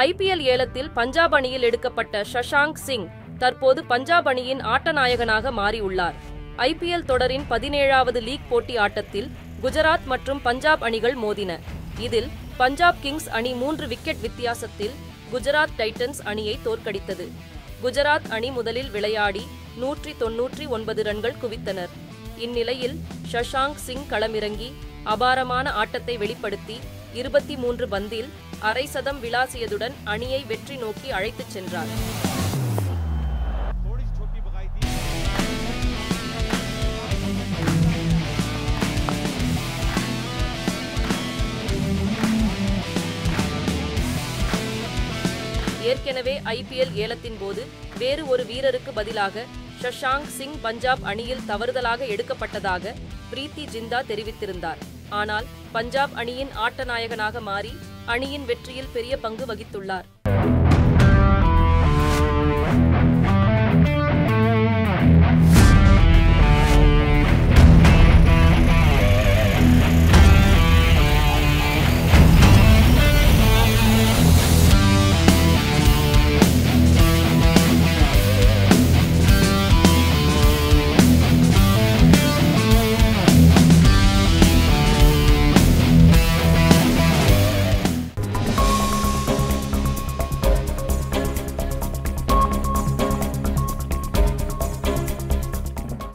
IPL ஏலத்தில் பஞ்சாப் அணியில் எடுக்கப்பட்ட ஷஷாங்க் சிங் தற்போது பஞ்சாப் அணியின் ஆட்டநாயகனாக மாறியுள்ளார். IPL தொடரின் 17வது லீக் போட்டி ஆட்டத்தில் குஜராத் மற்றும் பஞ்சாப் அணிகள் மோதின. இதில் பஞ்சாப் கிங்ஸ் அணி 3 விக்கெட் வித்தியாசத்தில் குஜராத் டைட்டன்ஸ் அணியை தோற்கடித்தது. குஜராத் அணி முதலில் விளையாடி 199 ரன்கள் குவித்தனர். இந்நிலையில் ஷஷாங்க் சிங் களமிறங்கி அபாரமான ஆட்டத்தை வெளிப்படுத்தி 23 பந்தில் அரை சதம் விளாசியதுடன் அணியை வெற்றி நோக்கி அழைத்துச் சென்றார். ஏற்கனவே IPL ஏலத்தின் போது வேறு ஒரு வீரருக்கு பதிலாக ஷஷாங்க் சிங் பஞ்சாப் அணியில் தவறுதலாக எடுக்கப்பட்டதாக பிரீத்தி ஜிந்தா தெரிவித்திருந்தார். ஆனால் பஞ்சாப் அணியின் ஆட்டநாயகனாக மாறி அணியின் வெற்றியில் பெரிய பங்கு வகித்துள்ளார்.